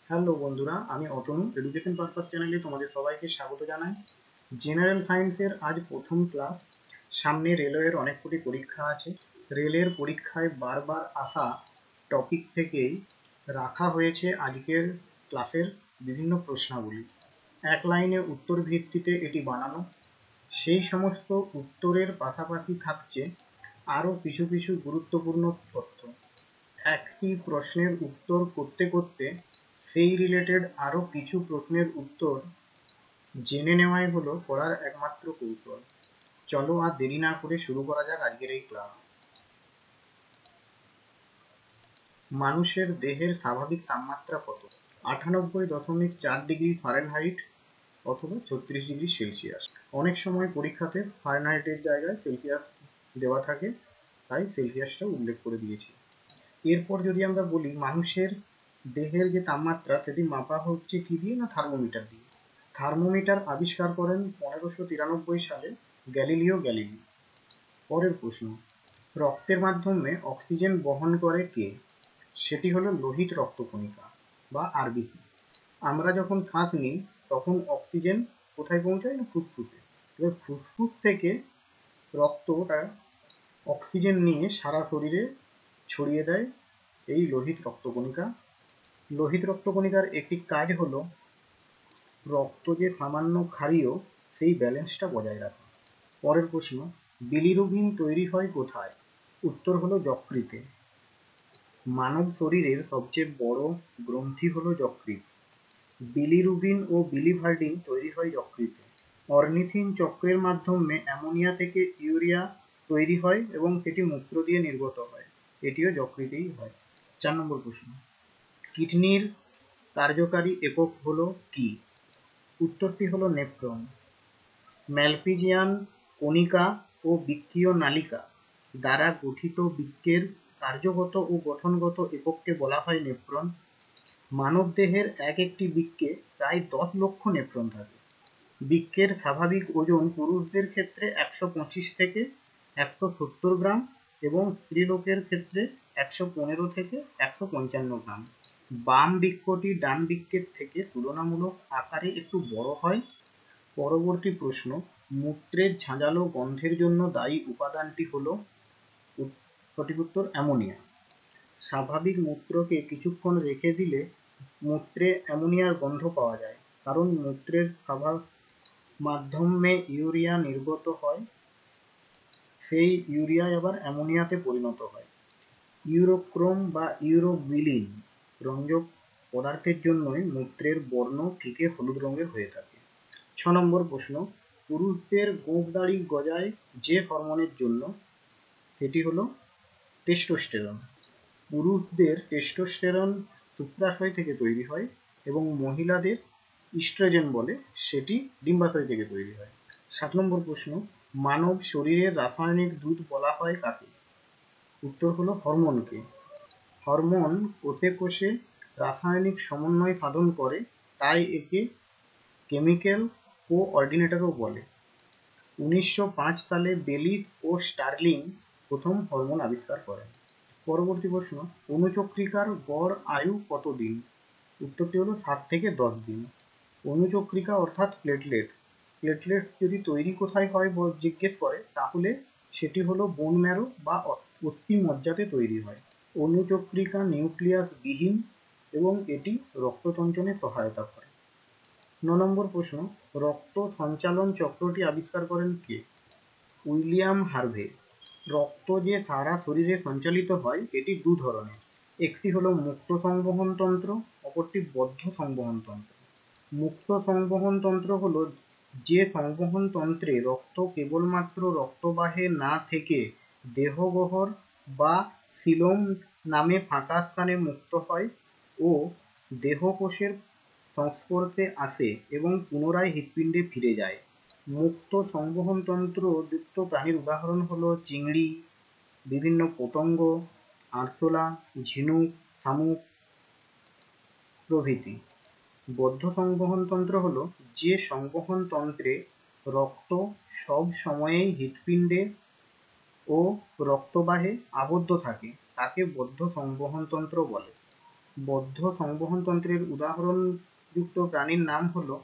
Hello বন্ধুরা, আমি Atanu education purpose চ্যানেলে তোমাদের সবাইকে স্বাগত জানাই। জেনারেল সায়েন্সের আজ প্রথম ক্লাস। সামনে রেলওয়ের অনেক কোটি পরীক্ষা আছে। রেলের পরীক্ষায় বারবার আসা টপিক থেকেই রাখা হয়েছে আজকের ক্লাসের বিভিন্ন প্রশ্নাবলী। এক লাইনে উত্তর ভিত্তিতে এটি বানানো। সেই সমস্ত উত্তরের পাশাপাশি থাকছে আরও কিছু কিছু গুরুত্বপূর্ণ তথ্য। একটি প্রশ্নের উত্তর করতে করতে সেই রিলেটেড আরো কিছু প্রশ্নের উত্তর জেনে নেওয়াই হলো পড়ার একমাত্র কৌশল। চলো আর দেরি না করে শুরু করা যাক আজকের এই ক্লাস। মানুষের দেহের স্বাভাবিক তাপমাত্রা কত? 98.4 ডিগ্রি ফারেনহাইট অথবা 36 ডিগ্রি সেলসিয়াস। অনেক সময় পরীক্ষাতে ফারেনহাইটের জায়গায় সেলসিয়াস দেওয়া থাকে, তাই সেলসিয়াসটা উল্লেখ করে দিয়েছি। এরপর যদি আমরা বলি মানুষের দেহের যে তাপমাত্রা সেটি মাপা হচ্ছে কি দিয়ে, না থার্মোমিটার দিয়ে। থার্মোমিটার আবিষ্কার করেন 1593 সালে গ্যালিলিও গ্যালিলি। পরের প্রশ্ন, রক্তের মাধ্যমে অক্সিজেন বহন করে কে? সেটি হলো লোহিত রক্তকণিকা বা আরবিসি। আমরা যখন শ্বাস নিই তখন অক্সিজেন কোথায় পৌঁছায়, না ফুসফুসে। এবার ফুসফুস থেকে রক্তটা অক্সিজেন নিয়ে সারা শরীরে ছড়িয়ে দেয় এই লোহিত রক্তকণিকা। লোহিত রক্তকণিকার একটি কাজ হলো রক্ত যে সামান্য ক্ষারীয় সেই ব্যালেন্সটা বজায় রাখা। পরের প্রশ্ন, বিলিরুবিন তৈরি হয় কোথায়? উত্তর হলো যকৃতে। মানব শরীরের সবচেয়ে বড় গ্রন্থি হলো যকৃৎ। বিলিরুবিন ও বিলিভার্ডিন তৈরি হয় যকৃতে। অর্নিথিন চক্রের মাধ্যমে অ্যামোনিয়া থেকে ইউরিয়া তৈরি হয় এবং সেটি মূত্র দিয়ে নির্গত হয়, এটিও যকৃতেই হয়। 4 নম্বর প্রশ্ন, কিডনির কার্যকারী একক হলো কি? উত্তরটি হলো নেফ্রন। ম্যালপিজিয়ান কণিকা ও বৃক্কীয় নালিকা দ্বারা গঠিত বৃক্কের কার্যগত ও গঠনগত একককে বলা হয় নেফ্রন। মানবদেহের এক একটি বৃক্কে প্রায় 10 লক্ষ নেফ্রন থাকে। বৃক্কের স্বাভাবিক ওজন পুরুষদের ক্ষেত্রে 125 থেকে 170 গ্রাম এবং স্ত্রীলোকের ক্ষেত্রে 115 থেকে 155 গ্রাম। বাম বৃক্কটি ডান বৃক্কের থেকে তুলনামূলক আকারে একটু বড় হয়। পরবর্তী প্রশ্ন, মূত্রের ঝাঁঝালো গন্ধের জন্য দায়ী উপাদানটি হলো, সঠিক উত্তর অ্যামোনিয়া। স্বাভাবিক মূত্রকে কিছুক্ষণ রেখে দিলে মূত্রে অ্যামোনিয়ার গন্ধ পাওয়া যায়, কারণ মূত্রের মাধ্যমে ইউরিয়া নির্গত হয়, সেই ইউরিয়া আবার অ্যামোনিয়াতে পরিণত হয়। ইউরোক্রোম বা ইউরোবিলিন রঞ্জক পদার্থের জন্যই মূত্রের বর্ণ ফিকে হলুদ রঙের হয়ে থাকে। 6 নম্বর প্রশ্ন, পুরুষদের গোঁফ দাড়ি গজায় যে হরমোনের জন্য, সেটি হলো টেস্টোস্টেরন। পুরুষদের টেস্টোস্টেরন শুক্রাশয় থেকে তৈরি হয় এবং মহিলাদের ইস্ট্রোজেন বলে, সেটি ডিম্বাশয় থেকে তৈরি হয়। 7 নম্বর প্রশ্ন, মানব শরীরের রাসায়নিক দুধ বলা হয় কাকে? উত্তর হলো হরমোনকে। হরমোন কোষে কোষে রাসায়নিক সমন্বয় সাধন করে, তাই একে কেমিক্যাল কোঅর্ডিনেটরও বলে। 1905 সালে বেলিস ও স্টার্লিং প্রথম হরমোন আবিষ্কার করেন। পরবর্তী প্রশ্ন, অনুচক্রিকার গড় আয়ু কত দিন? উত্তরটি হলো 7 থেকে 10 দিন। অনুচক্রিকা অর্থাৎ প্লেটলেট যদি তৈরি কোথায় হয় জিজ্ঞেস করে, তাহলে সেটি হলো বোন ম্যারো বা অস্থি মজ্জাতে তৈরি হয়। অনুচক্রিকা নিউক্লিয়াস বিহীন এবং এটি রক্ত সঞ্চালনে সহায়তা করে। 9 নম্বর প্রশ্ন, রক্ত সঞ্চালন চক্রটি আবিষ্কার করেন কে? William Harvey. রক্ত যে সারা শরীরে সঞ্চালিত হয় এটি দু ধরনের, একটি হলো মুক্ত সংবহন তন্ত্র, অপরটি বদ্ধ সংবহন তন্ত্র। মুক্ত সংবহন তন্ত্র হলো যে সংবহন তন্ত্রে রক্ত কেবলমাত্র রক্তবাহে না থেকে দেহগহ্বর বা সিলোম নামে ফাঁকা স্থানে মুক্ত হয় ও দেহকোষের সংস্পর্শে আসে এবং পুনরায় হৃৎপিণ্ডে ফিরে যায়। মুক্ত সংবহন তন্ত্র যুক্ত প্রাণীর উদাহরণ হলো চিংড়ি, বিভিন্ন পতঙ্গ, আরশোলা, ঝিনুক, শামুক প্রভৃতি। বদ্ধ সংবহন তন্ত্র হলো যে সংবহন তন্ত্রে রক্ত সব সময়েই হৃৎপিণ্ডে ও রক্তবাহে আবদ্ধ থাকে, তাকে বদ্ধ সংবহন তন্ত্র বলে। বদ্ধ সংবহন তন্ত্রের উদাহরণযুক্ত প্রাণীর নাম হলো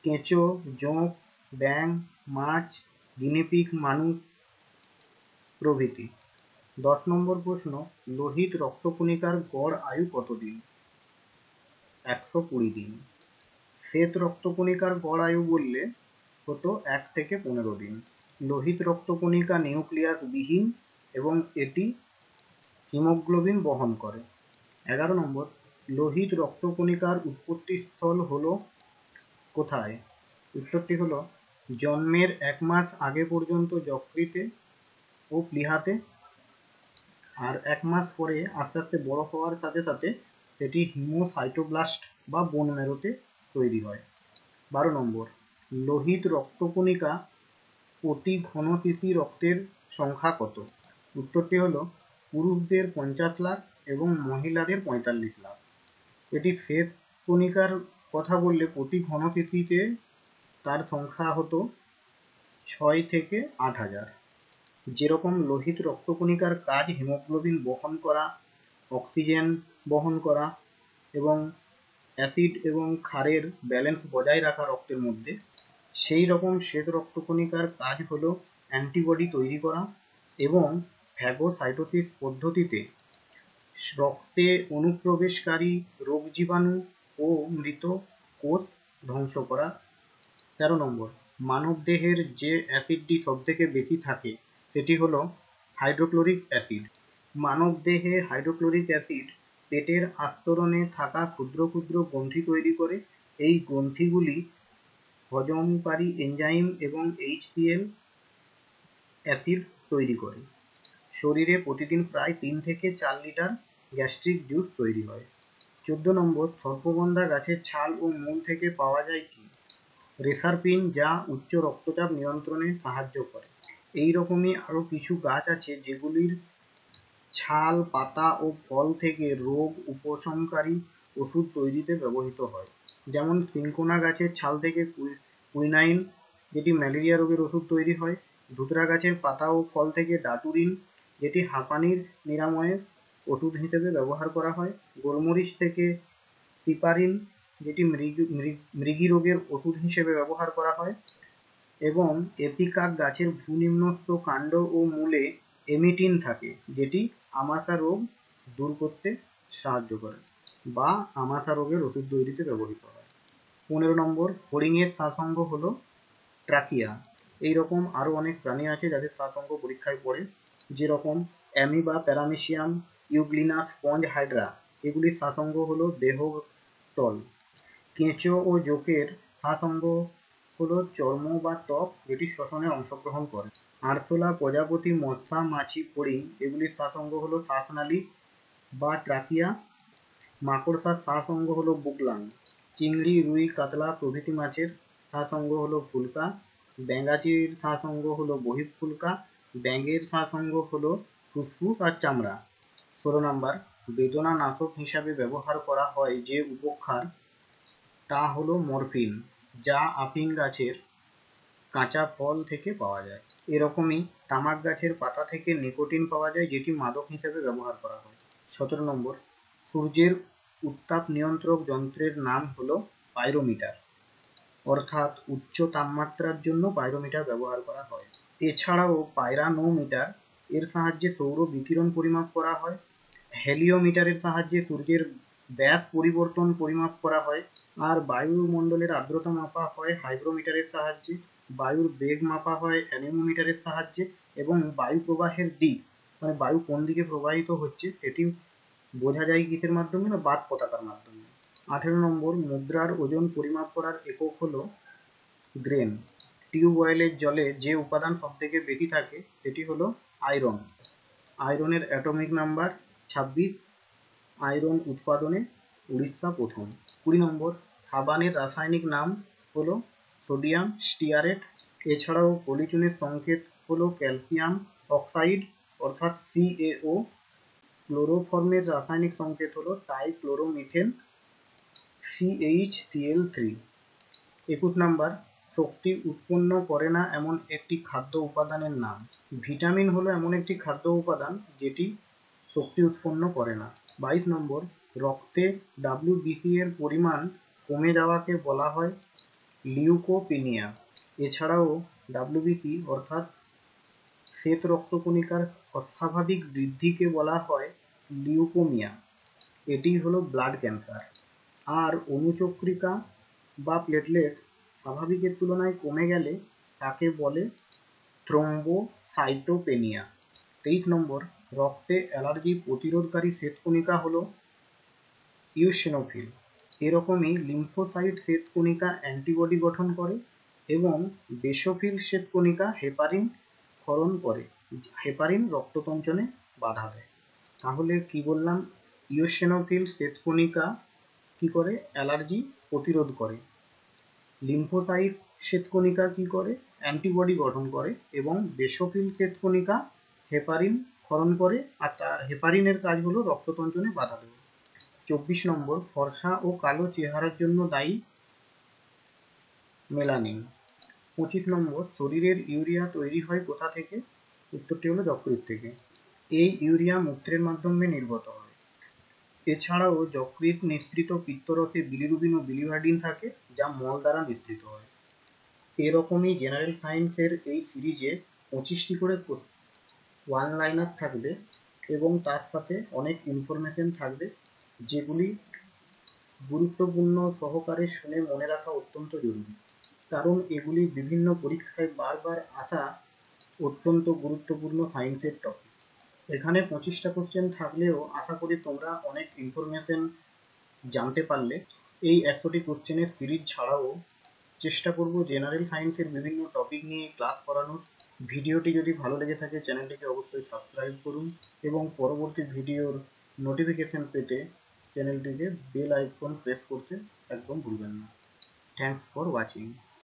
কেঁচো, জোঁক, ব্যাঙ, মাছ, গিনিপিগ, মানুষ প্রভৃতি। 10 নম্বর প্রশ্ন, লোহিত রক্তকণিকার গড় আয়ু কতদিন? 120 দিন। শ্বেত রক্তকণিকার গড় আয়ু বললে হতো 1 থেকে 15 দিন। লোহিত রক্তকণিকা নিউক্লিয়াস বিহীন এবং এটি হিমোগ্লোবিন বহন করে। 11 নম্বর, লোহিত রক্তকণিকার উৎপত্তি স্থল হলো কোথায়? উত্তরটি হলো জন্মের 1 মাস আগে পর্যন্ত যকৃতে ও প্লীহাতে, আর 1 মাস পরে আস্তে আস্তে বড় হওয়ার সাথে সাথে সেটি হিমোসাইটোব্লাস্ট বা বোন ম্যারোতে তৈরি হয়। 12 নম্বর, লোহিত রক্তকণিকা প্রতি ঘন সিসি রক্তের সংখ্যা কত? উত্তরটি হলো পুরুষদের 50 লাখ এবং মহিলাদের 45 লাখ। এটি শ্বেত কণিকার কথা বললে প্রতি ঘন সিসিতে তার সংখ্যা হতো 6 থেকে 8,000। যেরকম লোহিত রক্তকণিকার কাজ হিমোগ্লোবিন বহন করা, অক্সিজেন বহন করা এবং অ্যাসিড এবং ক্ষারের ব্যালেন্স বজায় রাখা রক্তের মধ্যে, সেই রকম শ্বেত রক্তকণিকার কাজ হলো অ্যান্টিবডি তৈরি করা এবং ফ্যাগোসাইটোসিস পদ্ধতিতে রক্তে অনুপ্রবেশকারী রোগ জীবাণু ও মৃত কোষ ধ্বংস করা। 13 নম্বর, মানবদেহের যে অ্যাসিডটি সবথেকে বেশি থাকে সেটি হলো হাইড্রোক্লোরিক অ্যাসিড। মানবদেহে হাইড্রোক্লোরিক অ্যাসিড পেটের আস্তরণে থাকা ক্ষুদ্র ক্ষুদ্র গ্রন্থি তৈরি করে। এই গ্রন্থিগুলি হজমকারী এনজাইম এবং HCl অ্যাসিড তৈরি করে। শরীরে প্রতিদিন প্রায় 3 থেকে 4 লিটার গ্যাস্ট্রিক জুস তৈরি হয়। 14 নম্বর, সর্পগন্ধা গাছের ছাল ও মূল থেকে পাওয়া যায় কি? রেসারপিন, যা উচ্চ রক্তচাপ নিয়ন্ত্রণে সাহায্য করে। এই রকমই আরো কিছু গাছ আছে যেগুলির ছাল, পাতা ও ফল থেকে রোগ উপশমকারী ওষুধ তৈরিতে ব্যবহৃত হয়। যেমন সিনকোনা গাছের ছাল থেকে কুইনাইন, যেটি ম্যালেরিয়া রোগের ওষুধ তৈরি হয়। ধুতরা গাছের পাতা ও ফল থেকে ডাটুরিন, যেটি হাঁপানির নিরাময়ে ওষুধ হিসেবে ব্যবহার করা হয়। গোলমরিচ থেকে পিপারিন, যেটি মৃগী রোগের ওষুধ হিসেবে ব্যবহার করা হয়। এবং এপিকাক গাছের ভূনিম্নস্থ কাণ্ড ও মূলে এমিটিন থাকে, যেটি আমাশা রোগ দূর করতে সাহায্য করে বা আমাশা রোগের ওষুধ তৈরিতে ব্যবহৃত হয়। 15 নম্বর, হরিণের শ্বাসঙ্গ হলো ট্রাকিয়া। এইরকম আরো অনেক প্রাণী আছে যাদের শ্বাসঙ্গ পরীক্ষায় পড়ে, যেরকম অ্যামিবা, প্যারামিশিয়াম, ইউগ্লিনা, স্পঞ্জ, হাইড্রা, এগুলির শ্বাসঙ্গ হলো দেহতল। কেঁচো ও জোঁকের শ্বাসঙ্গ হলো চর্ম বা ত্বক, যেটি শ্বসনে অংশগ্রহণ করে। আরশোলা, প্রজাপতি, মশা, মাছি, ফড়িং, এগুলির শ্বাসঙ্গ হলো শ্বাসনালী বা ট্রাকিয়া। মাকড়সার শ্বাসঙ্গ হলো বুগলাং। চিংড়ি, রুই, কাতলা প্রভৃতি মাছের শ্বাসঙ্গ হলো ফুলকা। ব্যাঙাচির শ্বাসঙ্গ হলো বহিঃফুলকা। ব্যাঙের শ্বাসঙ্গ হলো ফুসফুস আর চামড়া। 16 নম্বর, বেদনা নাশক হিসাবে ব্যবহার করা হয় যে উপক্ষার, তা হলো মরফিন, যা আফিং গাছের কাঁচা ফল থেকে পাওয়া যায়। এরকমই তামাক গাছের পাতা থেকে নিকোটিন পাওয়া যায়, যেটি মাদক হিসেবে ব্যবহার করা হয়। 17 নম্বর, সূর্যের উত্তাপ নিয়ন্ত্রক যন্ত্রের নাম হলো পাইরোমিটার, অর্থাৎ উচ্চ তাপমাত্রার জন্য পাইরোমিটার ব্যবহার করা হয়। এছাড়াও পাইরানোমিটার এর সাহায্যে সৌর বিকিরণ পরিমাপ করা হয়। হেলিওমিটারের সাহায্যে সূর্যের ব্যাস পরিবর্তন পরিমাপ করা হয়। আর বায়ুমণ্ডলের আর্দ্রতা মাপা হয় হাইগ্রোমিটারের সাহায্যে। বায়ুর বেগ মাপা হয় অ্যানেমোমিটারের সাহায্যে এবং বায়ু প্রবাহের দিক, মানে বায়ু কোন দিকে প্রবাহিত হচ্ছে সেটি বোঝা যায় কিসের মাধ্যমে? না, বাত পতাকার মাধ্যমে। 18 নম্বর, মুদ্রার ওজন পরিমাপ করার একক হলো গ্রেন। টিউবওয়েলের জলে যে উপাদান সব থেকে বেশি থাকে সেটি হলো আয়রন। আয়রনের অ্যাটমিক নাম্বার 26। আয়রন উৎপাদনে উড়িষ্যা প্রথম। 20 নম্বর, সাবানের রাসায়নিক নাম হলো সোডিয়াম স্টিয়ারেট। এছাড়াও পলিচুনের সংকেত হলো ক্যালসিয়াম অক্সাইড অর্থাৎ CaO। ক্লোরোফর্মের রাসায়নিক সংকেত হলো টাইক্লোরোমিথেন CHCl3। 21 নাম্বার, শক্তি উৎপন্ন করে না এমন একটি খাদ্য উপাদানের নাম। ভিটামিন হলো এমন একটি খাদ্য উপাদান যেটি শক্তি উৎপন্ন করে না। 22 নম্বর, রক্তে WBC এর পরিমাণ কমে যাওয়াকে বলা হয় লিউকোপিনিয়া। এছাড়াও WBC অর্থাৎ শ্বেত রক্তকণিকার অস্বাভাবিক বৃদ্ধিকে বলা হয় লিউকোমিয়া। এটি হলো ব্লাড ক্যান্সার। আর অনুচক্রিকা বা প্লেটলেট স্বাভাবিকের তুলনায় কমে গেলে তাকে বলে থ্রোম্বোসাইটোপেনিয়া। 23 নম্বর, রক্তে অ্যালার্জি প্রতিরোধকারী শ্বেতকণিকা হলো ইওসিনোফিল। এরকমই লিম্ফোসাইট শ্বেতকণিকা অ্যান্টিবডি গঠন করে এবং বেসোফিল শ্বেতকণিকা হেপারিন ক্ষরণ করে। হেপারিন রক্ততঞ্চনে বাধা দেয়। তাহলে কি বললাম? ইওসিনোফিল শ্বেতকণিকা কি করে? অ্যালার্জি প্রতিরোধ করে। লিম্ফোসাইট শ্বেতকণিকা কি করে? অ্যান্টিবডি গঠন করে এবং বেসোফিল শ্বেতকণিকা হেপারিন ক্ষরণ করে, আর হেপারিনের কাজ হলো রক্ততঞ্চনে বাধা দেওয়া। 24 নম্বর, ফর্সা ও কালো চেহারার জন্য দায়ী মেলানিন। 25 নম্বর, শরীরের ইউরিয়া তৈরি হয় কোথা থেকে? উত্তরটি হলো যকৃৎ থেকে। এই ইউরিয়া মূত্রের মাধ্যমে নির্গত হয়। এছাড়াও যকৃৎ নিঃসৃত পিত্তরসে বিলিরুবিন ও বিলিভার্ডিন থাকে, যা মল দ্বারা নিঃসৃত হয়। এরকমই জেনারেল সায়েন্সের এই সিরিজে 25টি করে ওয়ান লাইনার থাকবে এবং তার সাথে অনেক ইনফরমেশন থাকবে, যেগুলি গুরুত্বপূর্ণ সহকারে শুনে মনে রাখা অত্যন্ত জরুরি, কারণ এগুলি বিভিন্ন পরীক্ষায় বারবার আসা অত্যন্ত গুরুত্বপূর্ণ সায়েন্সের টপিক। এখানে 25টা কোশ্চেন থাকলেও আশা করি তোমরা অনেক ইনফরমেশন জানতে পারলে। এই 100টি কোশ্চেনের সিরিজ ছাড়াও চেষ্টা করব জেনারেল সায়েন্সের বিভিন্ন টপিক নিয়ে ক্লাস করানোর। ভিডিওটি যদি ভালো লেগে থাকে চ্যানেলটিকে অবশ্যই সাবস্ক্রাইব করুন এবং পরবর্তী ভিডিওর নোটিফিকেশন পেতে চ্যানেলটিকে বেল আইকন প্রেস করতে একদম ভুলবেন না। Thanks for watching.